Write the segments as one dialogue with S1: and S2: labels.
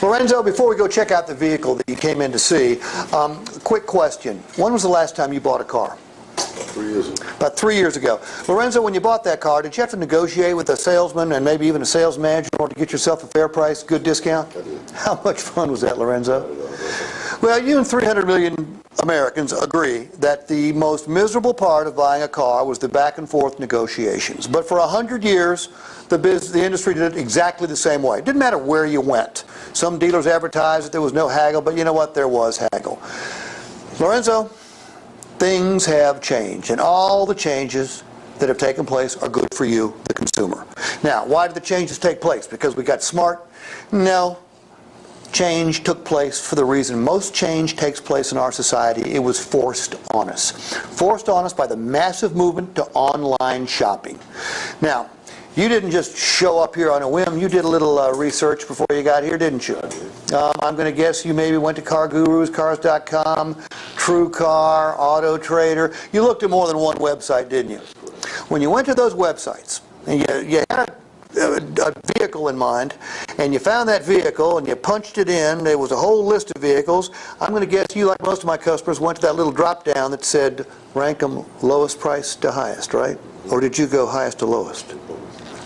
S1: Lorenzo, before we go check out the vehicle that you came in to see, quick question. When was the last time you bought a car?
S2: 3 years ago.
S1: About 3 years ago. Lorenzo, when you bought that car, did you have to negotiate with a salesman and maybe even a sales manager in order to get yourself a fair price, good discount?
S2: I did.
S1: How much fun was that, Lorenzo? Well, you and 300 million Americans agree that the most miserable part of buying a car was the back and forth negotiations. But for 100 years, the industry did it exactly the same way. It didn't matter where you went. Some dealers advertised that there was no haggle, but you know what? There was haggle. Lorenzo, things have changed, and all the changes that have taken place are good for you, the consumer. Now, why did the changes take place? Because we got smart? No. Change took place for the reason most change takes place in our society. It was forced on us. Forced on us by the massive movement to online shopping. Now, you didn't just show up here on a whim. You did a little research before you got here, didn't you? I'm going to guess you maybe went to Car Gurus, Cars.com, TrueCar, Auto Trader. You looked at more than one website, didn't you? When you went to those websites, and you had a vehicle in mind, and you found that vehicle and you punched it in, there was a whole list of vehicles. I'm going to guess you, like most of my customers, went to that little drop down that said rank them lowest price to highest, right? Or did you go highest to lowest?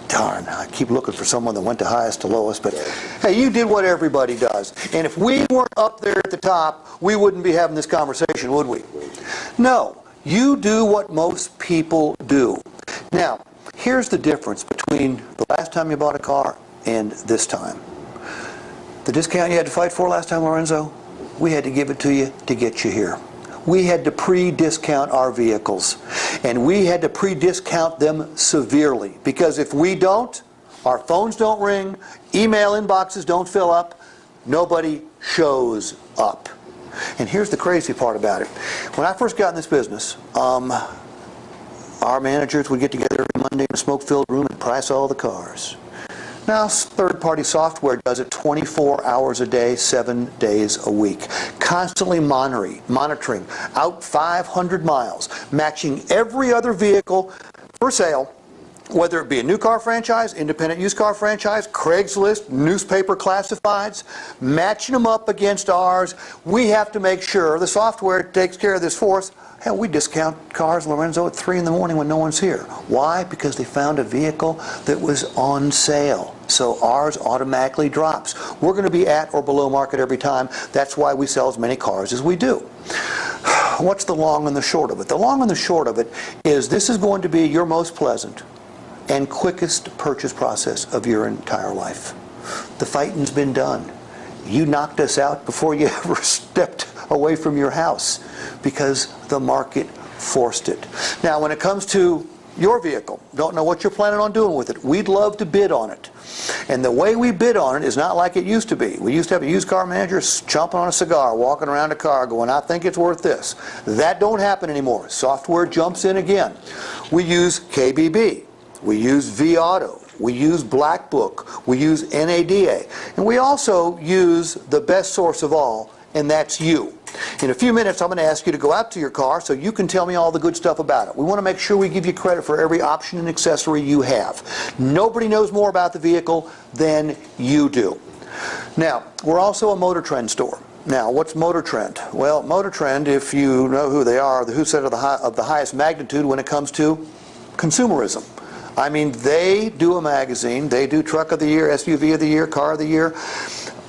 S1: Darn, I keep looking for someone that went to highest to lowest, but hey, you did what everybody does. And if we weren't up there at the top, we wouldn't be having this conversation, would we? No, you do what most people do. Now, here's the difference between the last time you bought a car and this time. The discount you had to fight for last time, Lorenzo, we had to give it to you to get you here. We had to pre-discount our vehicles, and we had to pre-discount them severely, because if we don't, our phones don't ring, email inboxes don't fill up, nobody shows up. And here's the crazy part about it. When I first got in this business, our managers would get together every Monday in a smoke-filled room and price all the cars. Now, third-party software does it 24 hours a day, 7 days a week. Constantly monitoring out 500 miles, matching every other vehicle for sale, whether it be a new car franchise, independent used car franchise, Craigslist, newspaper classifieds, matching them up against ours. We have to make sure the software takes care of this for us. Hell, we discount cars, Lorenzo, at 3 in the morning when no one's here. Why? Because they found a vehicle that was on sale. So ours automatically drops. We're going to be at or below market every time. That's why we sell as many cars as we do. What's the long and the short of it? The long and the short of it is this is going to be your most pleasant and quickest purchase process of your entire life. The fighting's been done. You knocked us out before you ever stepped away from your house because the market forced it. Now, when it comes to your vehicle, don't know what you're planning on doing with it, we'd love to bid on it. And the way we bid on it is not like it used to be. We used to have a used car manager chomping on a cigar, walking around a car going, I think it's worth this. That don't happen anymore. Software jumps in again. We use KBB. We use vAuto. We use Black Book. We use NADA. And we also use the best source of all, and that's you. In a few minutes, I'm going to ask you to go out to your car so you can tell me all the good stuff about it. We want to make sure we give you credit for every option and accessory you have. Nobody knows more about the vehicle than you do. Now, we're also a Motor Trend store. Now, what's Motor Trend? Well, Motor Trend, if you know who they are, the who said of the highest magnitude when it comes to consumerism. I mean, they do a magazine. They do Truck of the Year, SUV of the Year, Car of the Year.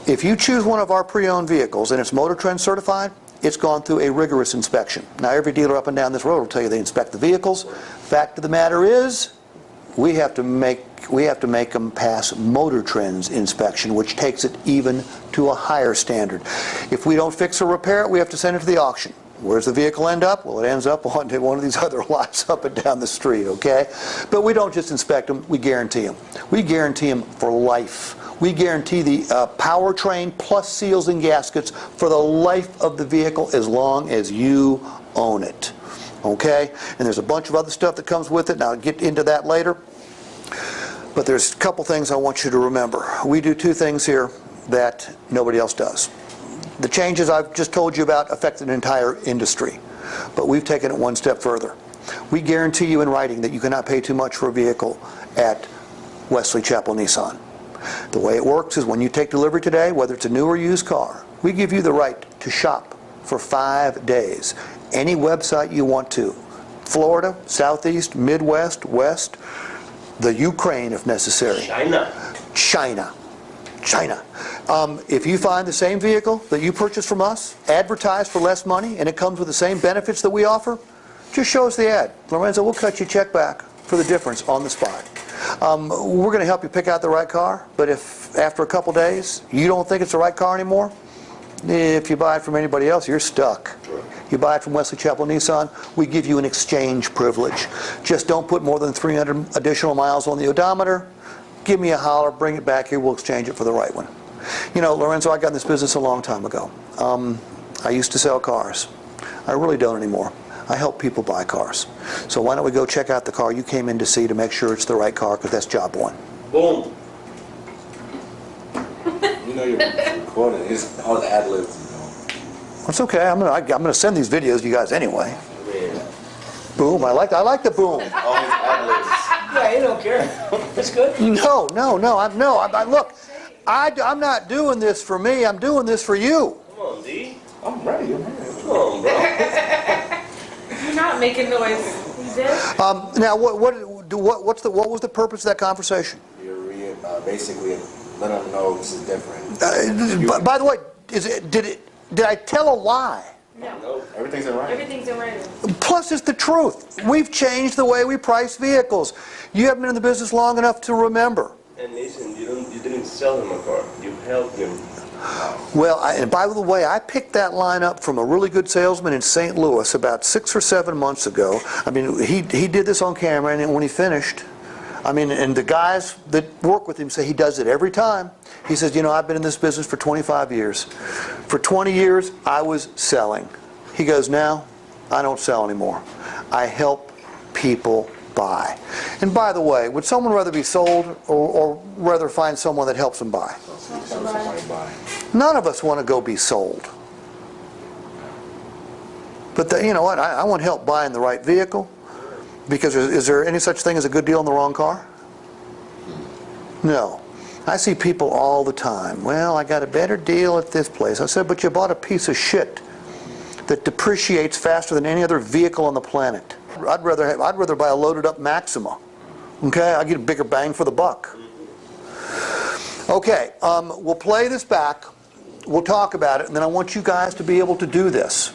S1: If you choose one of our pre-owned vehicles and it's Motor Trend certified, it's gone through a rigorous inspection. Now, every dealer up and down this road will tell you they inspect the vehicles. Fact of the matter is, we have to make them pass Motor Trend's inspection, which takes it even to a higher standard. If we don't fix or repair it, we have to send it to the auction. Where's the vehicle end up? Well, it ends up on one of these other lots up and down the street, okay? But we don't just inspect them, we guarantee them. We guarantee them for life. We guarantee the powertrain plus seals and gaskets for the life of the vehicle as long as you own it, okay? And there's a bunch of other stuff that comes with it, and I'll get into that later. But there's a couple things I want you to remember. We do two things here that nobody else does. The changes I've just told you about affect an entire industry, but we've taken it one step further. We guarantee you in writing that you cannot pay too much for a vehicle at Wesley Chapel Nissan. The way it works is when you take delivery today, whether it's a new or used car, we give you the right to shop for 5 days. Any website you want to. Florida, Southeast, Midwest, West, the Ukraine if necessary. China. If you find the same vehicle that you purchased from us, advertised for less money, and it comes with the same benefits that we offer, just show us the ad. Lorenzo, we'll cut your check back for the difference on the spot. We're going to help you pick out the right car, but if after a couple days you don't think it's the right car anymore, if you buy it from anybody else, you're stuck. You buy it from Wesley Chapel Nissan, we give you an exchange privilege. Just don't put more than 300 additional miles on the odometer. Give me a holler, bring it back here, we'll exchange it for the right one. You know, Lorenzo, I got in this business a long time ago. I used to sell cars. I really don't anymore. I help people buy cars. So why don't we go check out the car you came in to see to make sure it's the right car, because that's job one.
S2: Boom.
S3: You know you're recording. It's all the ad-libs.
S1: That's okay. I'm gonna send these videos to you guys anyway.
S2: Yeah.
S1: Boom. I like the boom.
S3: All his ad-libs.
S2: Yeah, you don't care. It's good.
S1: No. Look, I'm not doing this for me. I'm doing this for you.
S2: Come on, D.
S3: I'm ready.
S2: Come on, bro.
S4: You're not making noise. You did?
S1: Now, what was the purpose of that conversation?
S3: You're basically let them know this is different.
S1: By the way, did I tell a lie?
S4: No.
S3: Everything's in writing.
S4: Everything's in writing.
S1: Plus, it's the truth. We've changed the way we price vehicles. You haven't been in the business long enough to remember.
S2: And listen, you didn't sell him a car. You helped him.
S1: Well, and by the way, I picked that line up from a really good salesman in St. Louis about 6 or 7 months ago. I mean, he did this on camera, and when he finished, I mean, and the guys that work with him say he does it every time. He says, you know, I've been in this business for 25 years. For 20 years, I was selling. He goes, now, I don't sell anymore. I help people buy. And by the way, would someone rather be sold or rather find someone that helps them buy? None of us want to go be sold. But you know what? I want help buying the right vehicle. Because is there any such thing as a good deal on the wrong car? No. I see people all the time. Well, I got a better deal at this place. I said, but you bought a piece of shit that depreciates faster than any other vehicle on the planet. I'd rather buy a loaded up Maxima. Okay, I get a bigger bang for the buck. Okay, we'll play this back. We'll talk about it, and then I want you guys to be able to do this.